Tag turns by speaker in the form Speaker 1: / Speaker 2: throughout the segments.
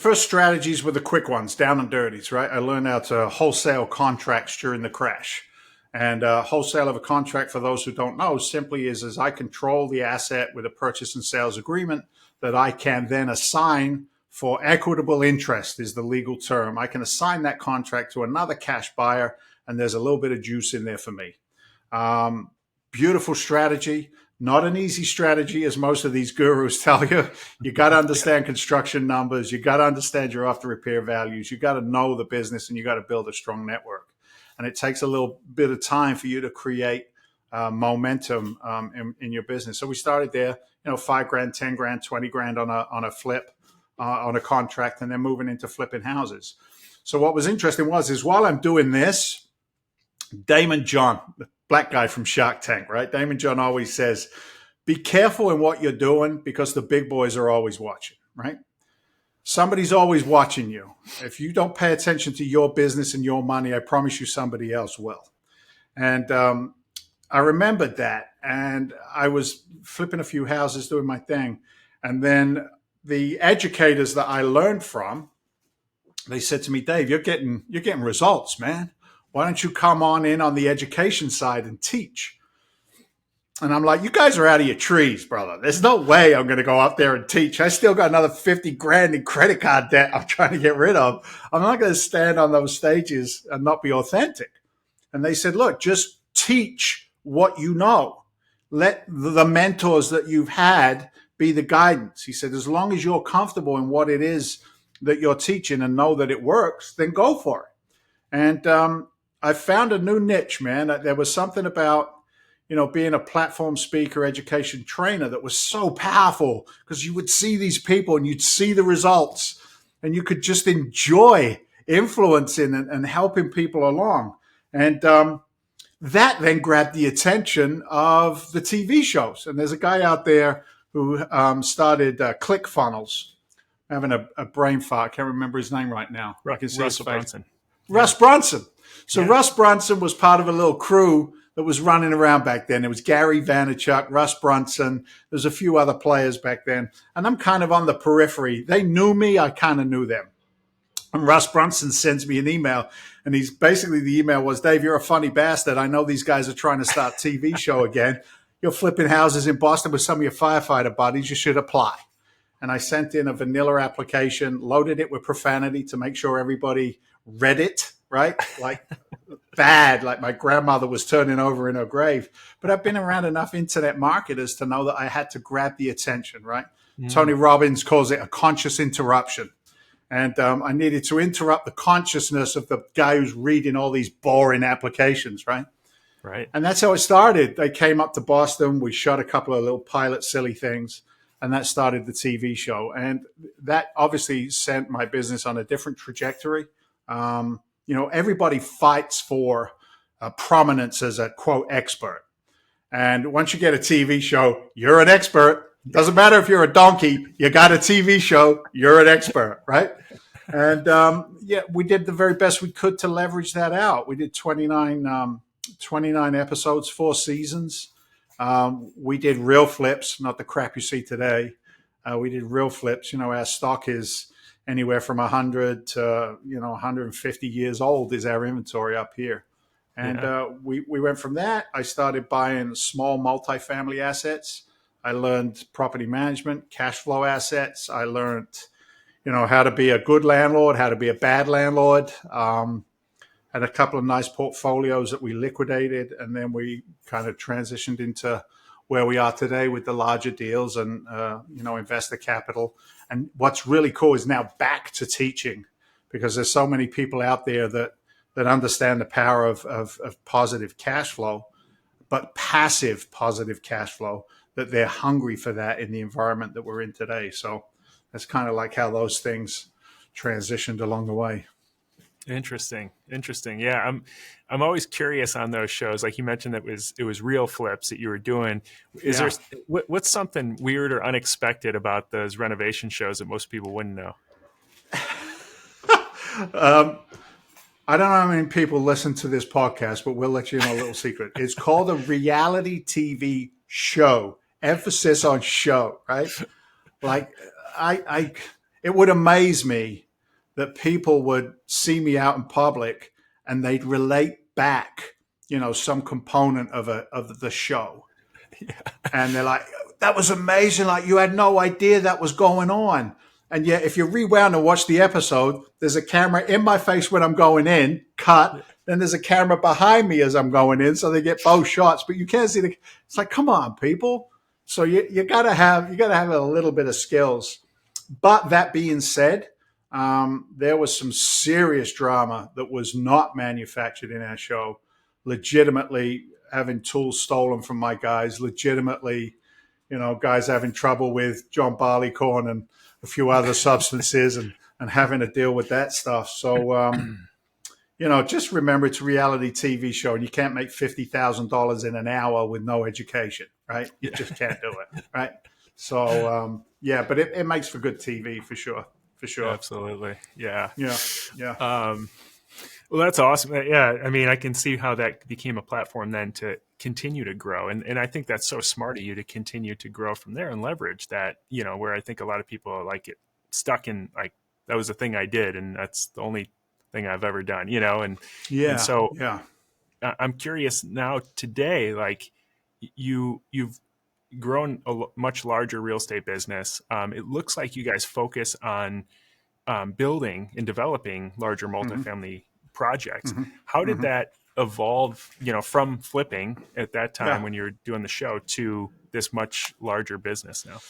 Speaker 1: first strategies were the quick ones, down and dirties, right? I learned how to wholesale contracts during the crash. And wholesale of a contract, for those who don't know, simply is I control the asset with a purchase and sales agreement that I can then assign for equitable interest is the legal term. I can assign that contract to another cash buyer, and there's a little bit of juice in there for me. Beautiful strategy. Not an easy strategy, as most of these gurus tell you. You got to understand construction numbers. You got to understand your after repair values. You got to know the business, and you got to build a strong network. And it takes a little bit of time for you to create momentum in your business. So we started there, $5,000, $10,000, $20,000 on a flip, on a contract, and then moving into flipping houses. So what was interesting is while I'm doing this, Damon John, the black guy from Shark Tank, right? Damon John always says, be careful in what you're doing because the big boys are always watching, right? Somebody's always watching you. If you don't pay attention to your business and your money, I promise you somebody else will. And I remembered that. And I was flipping a few houses, doing my thing. And then the educators that I learned from, they said to me, Dave, you're getting results, man. Why don't you come on in on the education side and teach? And I'm like, you guys are out of your trees, brother. There's no way I'm going to go up there and teach. I still got another $50,000 in credit card debt I'm trying to get rid of. I'm not going to stand on those stages and not be authentic. And they said, look, just teach what you know. Let the mentors that you've had be the guidance. He said, as long as you're comfortable in what it is that you're teaching and know that it works, then go for it. And I found a new niche, man. There was something about being a platform speaker, education trainer that was so powerful because you would see these people and you'd see the results and you could just enjoy influencing and helping people along. And that then grabbed the attention of the TV shows. And there's a guy out there who started ClickFunnels. I'm having a brain fart. I can't remember his name right now.
Speaker 2: Russell Brunson.
Speaker 1: Russ Brunson. So yeah. Russ Brunson was part of a little crew that was running around back then. It was Gary Vaynerchuk, Russ Brunson. There's a few other players back then. And I'm kind of on the periphery. They knew me. I kind of knew them. And Russ Brunson sends me an email. And the email was, Dave, you're a funny bastard. I know these guys are trying to start a TV show again. You're flipping houses in Boston with some of your firefighter buddies. You should apply. And I sent in a vanilla application, loaded it with profanity to make sure everybody read it, right? Like bad, like my grandmother was turning over in her grave. But I've been around enough internet marketers to know that I had to grab the attention, right? Mm. Tony Robbins calls it a conscious interruption. And I needed to interrupt the consciousness of the guy who's reading all these boring applications, right?
Speaker 2: Right.
Speaker 1: And that's how it started. They came up to Boston. We shot a couple of little pilot silly things. And that started the TV show. And that obviously sent my business on a different trajectory. Everybody fights for prominence as a, quote, expert. And once you get a TV show, you're an expert. Doesn't matter if you're a donkey. You got a TV show, you're an expert, right? And, we did the very best we could to leverage that out. We did 29 episodes, 4 seasons. We did real flips, not the crap you see today. We did real flips. Our stock is anywhere from 100 to 150 years old is our inventory up here. And we went from that. I started buying small multifamily assets. I learned property management, cash flow assets. I learned, how to be a good landlord, how to be a bad landlord. Had a couple of nice portfolios that we liquidated, and then we kind of transitioned into where we are today with the larger deals and, investor capital. And what's really cool is now back to teaching because there's so many people out there that understand the power of positive cash flow, but passive positive cash flow, that they're hungry for that in the environment that we're in today. So that's kind of like how those things transitioned along the way.
Speaker 2: Interesting. Yeah, I'm always curious on those shows. Like you mentioned, it was real flips that you were doing. Is there what's something weird or unexpected about those renovation shows that most people wouldn't know?
Speaker 1: I don't know how many people listen to this podcast, but we'll let you know a little secret. It's called a reality TV show. Emphasis on show, right? Like it would amaze me that people would see me out in public and they'd relate back, some component of the show. And they're like, that was amazing. Like, you had no idea that was going on. And yet, if you rewound and watch the episode, there's a camera in my face when I'm going in, cut. Then there's a camera behind me as I'm going in, so they get both shots. But you can't see it's like, come on, people. So you gotta have a little bit of skills. But that being said, there was some serious drama that was not manufactured in our show. Legitimately having tools stolen from my guys. Legitimately, guys having trouble with John Barleycorn and a few other substances and having to deal with that stuff. So, just remember it's a reality TV show and you can't make $50,000 in an hour with no education, right? You just can't do it, right? So, but it makes for good TV for sure. For sure.
Speaker 2: Absolutely. Yeah.
Speaker 1: Yeah.
Speaker 2: Well, that's awesome. Yeah. I mean, I can see how that became a platform then to continue to grow. And I think that's so smart of you to continue to grow from there and leverage that, where I think a lot of people are like it stuck in like, that was the thing I did. And that's the only thing I've ever done, and so I'm curious now today, like you've grown a much larger real estate business. It looks like you guys focus on building and developing larger multifamily projects. How did that evolve, from flipping at that time when you were doing the show to this much larger business now?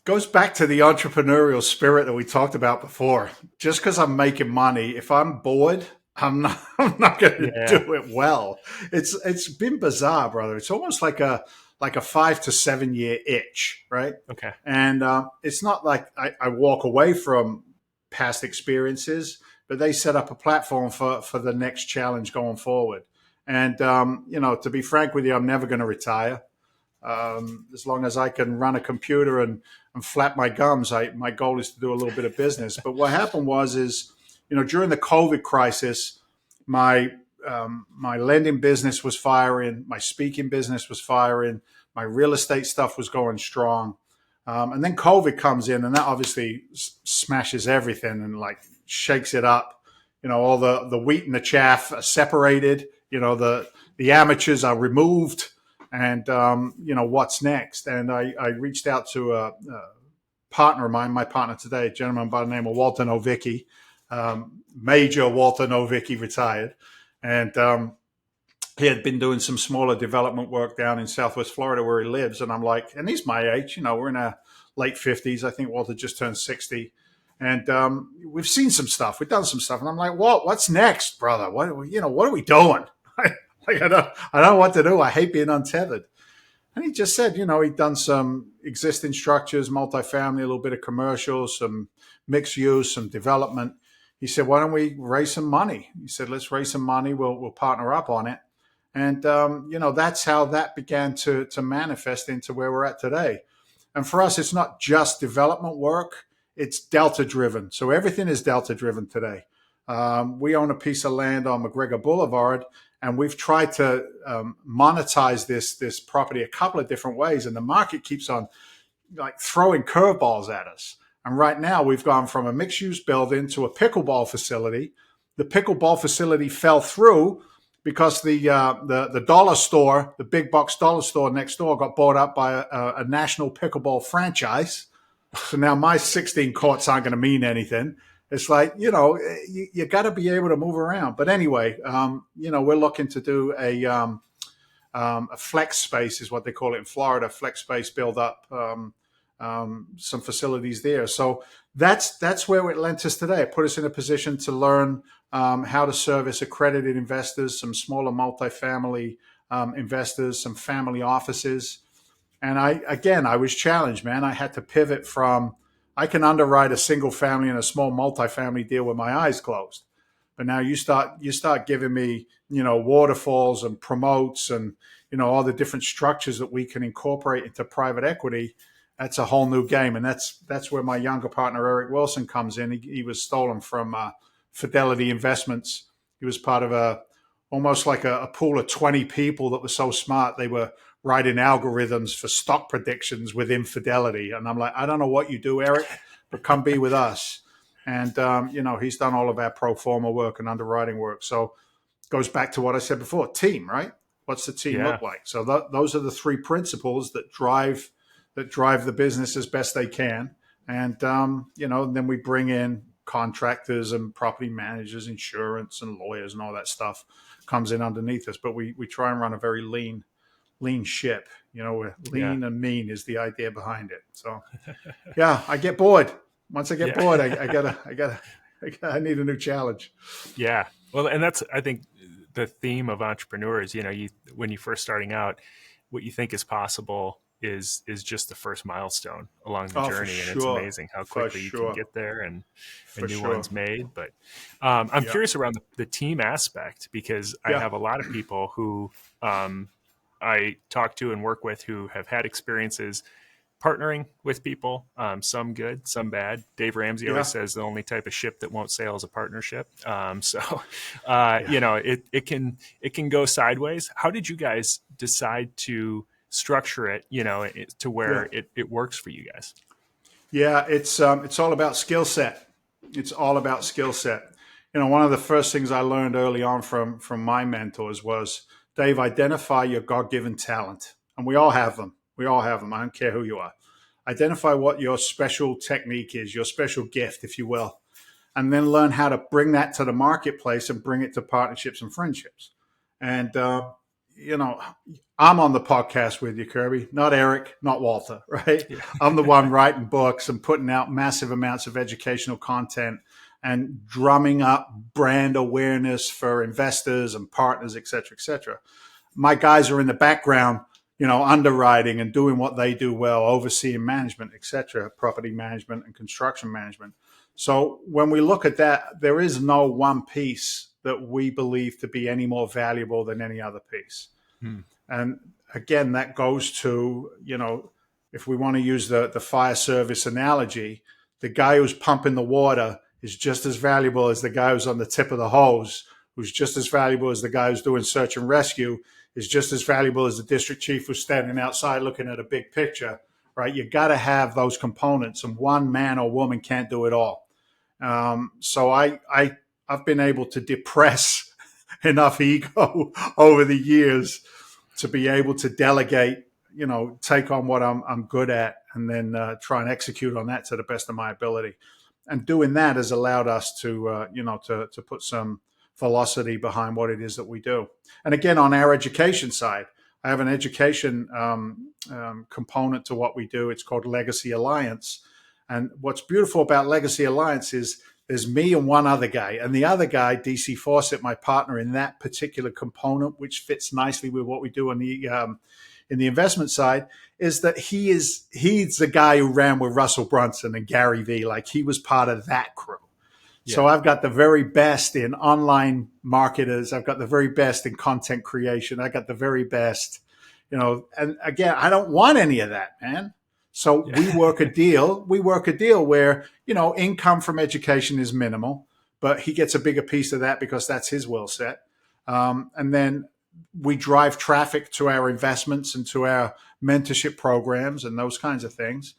Speaker 1: Goes back to the entrepreneurial spirit that we talked about before. Just because I'm making money, if I'm bored, I'm not going to do it well. It's been bizarre, brother. It's almost like a 5 to 7 year itch, right?
Speaker 2: Okay.
Speaker 1: And it's not like I walk away from past experiences, but they set up a platform for the next challenge going forward. And to be frank with you, I'm never going to retire. As long as I can run a computer and flap my gums, my goal is to do a little bit of business. But what happened is, during the COVID crisis, my lending business was firing, my speaking business was firing, my real estate stuff was going strong. And then COVID comes in and that obviously smashes everything and like shakes it up. All the wheat and the chaff are separated, the amateurs are removed. And, what's next? And I reached out to a partner of mine, my partner today, a gentleman by the name of Walter Novicki, Major Walter Novicki, retired. And he had been doing some smaller development work down in Southwest Florida where he lives. And I'm like, and he's my age, we're in our late 50s. I think Walter just turned 60. And we've seen some stuff. We've done some stuff. And I'm like, what's next, brother? What are we doing? Like, I don't know what to do. I hate being untethered. And he just said, he'd done some existing structures, multifamily, a little bit of commercial, some mixed use, some development. He said, why don't we raise some money? He said, let's raise some money. We'll partner up on it. And, that's how that began to manifest into where we're at today. And for us, it's not just development work. It's delta driven. So everything is delta driven today. We own a piece of land on McGregor Boulevard. And we've tried to monetize this property a couple of different ways. And the market keeps on like throwing curveballs at us. And right now we've gone from a mixed use building to a pickleball facility. The pickleball facility fell through because the dollar store, the big box dollar store next door got bought up by a national pickleball franchise. So now my 16 courts aren't going to mean anything. It's like, you got to be able to move around. But anyway, we're looking to do a flex space is what they call it in Florida, flex space, build up some facilities there. So that's where it lent us today. It put us in a position to learn how to service accredited investors, some smaller multifamily investors, some family offices. And I was challenged, man. I had to pivot from, I can underwrite a single family and a small multifamily deal with my eyes closed. But now you start giving me, waterfalls and promotes and, all the different structures that we can incorporate into private equity. That's a whole new game. And that's where my younger partner, Eric Wilson, comes in. He was stolen from Fidelity Investments. He was part of almost like a pool of 20 people that were so smart. They were writing algorithms for stock predictions within Fidelity. And I'm like, I don't know what you do, Eric, but come be with us. And, he's done all of our pro forma work and underwriting work. So it goes back to what I said before, team, right? What's the team
Speaker 2: Yeah.
Speaker 1: look like? So those are the three principles that drive the business as best they can. And, then we bring in contractors and property managers, insurance and lawyers and all that stuff comes in underneath us. But we try and run a very lean ship. We're
Speaker 2: Yeah.
Speaker 1: lean and mean is the idea behind it. So yeah, I get bored. Once I get
Speaker 2: Yeah.
Speaker 1: bored, I need a new challenge.
Speaker 2: Yeah. Well, and that's, I think, the theme of entrepreneurs. When you're first starting out, what you think is possible is just the first milestone along the
Speaker 1: Oh, for
Speaker 2: journey, and it's
Speaker 1: sure.
Speaker 2: amazing how
Speaker 1: For
Speaker 2: quickly you can
Speaker 1: sure.
Speaker 2: get there and a
Speaker 1: For
Speaker 2: new
Speaker 1: sure.
Speaker 2: one's made. But I'm
Speaker 1: Yeah.
Speaker 2: curious around the team aspect, because I
Speaker 1: Yeah.
Speaker 2: have a lot of people who I talk to and work with who have had experiences partnering with people, some good, some bad. Dave Ramsey always
Speaker 1: Yeah.
Speaker 2: says the only type of ship that won't sail is a partnership.
Speaker 1: Yeah.
Speaker 2: It can go sideways. How did you guys decide to structure it, to
Speaker 1: Yeah.
Speaker 2: where it works for you guys?
Speaker 1: Yeah. It's all about skill set. It's all about skill set. One of the first things I learned early on from my mentors was, Dave, identify your God-given talent. And we all have them. We all have them. I don't care who you are. Identify what your special technique is, your special gift, if you will, and then learn how to bring that to the marketplace and bring it to partnerships and friendships. And, I'm on the podcast with you, Kirby, not Eric, not Walter, right?
Speaker 2: Yeah.
Speaker 1: I'm the one writing books and putting out massive amounts of educational content and drumming up brand awareness for investors and partners, et cetera, et cetera. My guys are in the background, underwriting and doing what they do well, overseeing management, et cetera, property management and construction management. So when we look at that, there is no one piece that we believe to be any more valuable than any other piece.
Speaker 2: Hmm.
Speaker 1: And again, that goes to, if we want to use the fire service analogy, the guy who's pumping the water is just as valuable as the guy who's on the tip of the hose, who's just as valuable as the guy who's doing search and rescue, is just as valuable as the district chief who's standing outside looking at a big picture, right? You got to have those components, and one man or woman can't do it all. So I've been able to depress enough ego over the years to be able to delegate, take on what I'm good at, and then try and execute on that to the best of my ability. And doing that has allowed us to, to put some velocity behind what it is that we do. And again, on our education side, I have an education component to what we do. It's called Legacy Alliance. And what's beautiful about Legacy Alliance is there's me and one other guy. And the other guy, DC Fawcett, my partner in that particular component, which fits nicely with what we do on the in the investment side, is that he's the guy who ran with Russell Brunson and Gary Vee. Like, he was part of that crew.
Speaker 2: Yeah.
Speaker 1: So I've got the very best in online marketers. I've got the very best in content creation. I got the very best, and again, I don't want any of that, man. So
Speaker 2: Yeah.
Speaker 1: we work a deal. We work a deal where, income from education is minimal, but he gets a bigger piece of that because that's his will set. And then we drive traffic to our investments and to our mentorship programs and those kinds of things.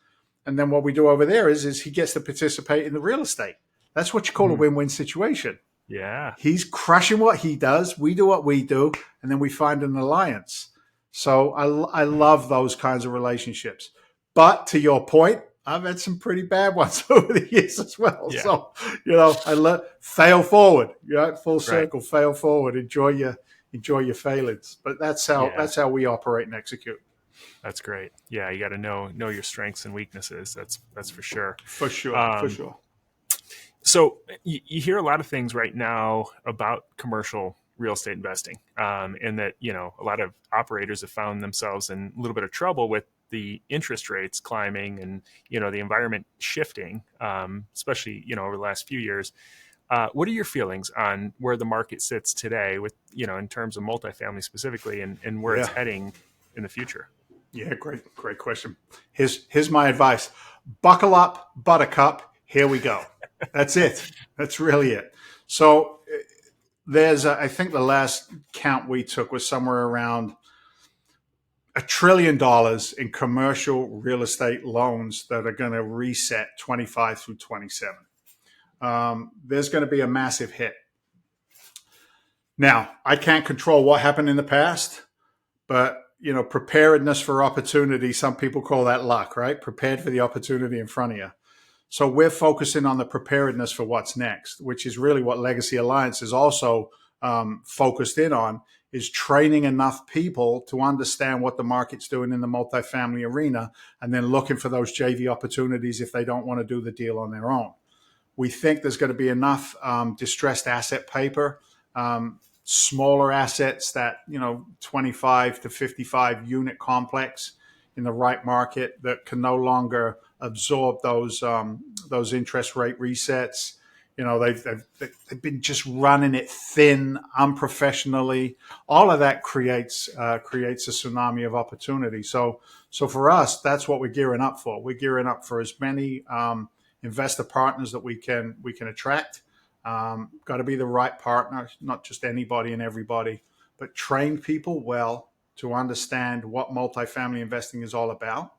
Speaker 1: And then what we do over there is he gets to participate in the real estate. That's what you call a win-win situation.
Speaker 2: Yeah.
Speaker 1: He's crushing what he does. We do what we do. And then we find an alliance. So I love those kinds of relationships. But to your point, I've had some pretty bad ones over the years as well.
Speaker 2: Yeah.
Speaker 1: So, I fail forward, full circle, right. Fail forward, enjoy your failings. But that's how we operate and execute.
Speaker 2: That's great. Yeah. You got to know your strengths and weaknesses. That's for sure.
Speaker 1: For sure.
Speaker 2: So you hear a lot of things right now about commercial real estate investing, and that, a lot of operators have found themselves in a little bit of trouble with the interest rates climbing and, the environment shifting, especially, over the last few years. What are your feelings on where the market sits today with, in terms of multifamily specifically, and where it's heading in the future?
Speaker 1: Yeah, great question. Here's my advice. Buckle up, buttercup. Here we go. That's it. That's really it. So there's, I think the last count we took was somewhere around $1 trillion in commercial real estate loans that are going to reset 25 through 27. There's going to be a massive hit. Now, I can't control what happened in the past, but preparedness for opportunity, some people call that luck, right? Prepared for the opportunity in front of you. So we're focusing on the preparedness for what's next, which is really what Legacy Alliance is also focused in on, is training enough people to understand what the market's doing in the multifamily arena, and then looking for those JV opportunities if they don't want to do the deal on their own. We think there's going to be enough distressed asset paper, smaller assets that 25 to 55 unit complex in the right market that can no longer absorb those interest rate resets. They've been just running it thin, unprofessionally. All of that creates a tsunami of opportunity. So for us, that's what we're gearing up for. We're gearing up for as many investor partners that we can attract. Got to be the right partner, not just anybody and everybody, but train people well to understand what multifamily investing is all about.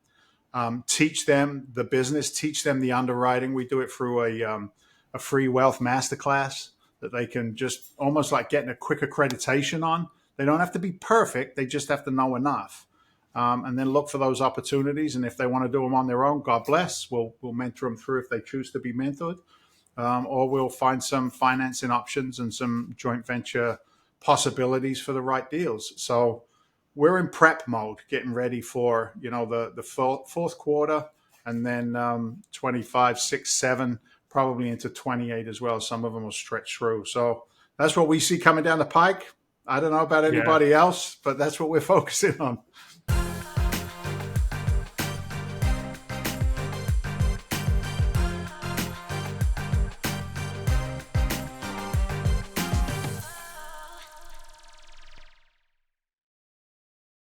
Speaker 1: Teach them the business, teach them the underwriting. We do it through a free wealth masterclass that they can just almost like getting a quick accreditation on. They don't have to be perfect. They just have to know enough. And then look for those opportunities. And if they want to do them on their own, God bless. We'll mentor them through if they choose to be mentored. Or we'll find some financing options and some joint venture possibilities for the right deals. So we're in prep mode, getting ready for the fourth quarter, and then 25, 6, 7, probably into 28 as well. Some of them will stretch through. So that's what we see coming down the pike. I don't know about anybody else, but that's what we're focusing on.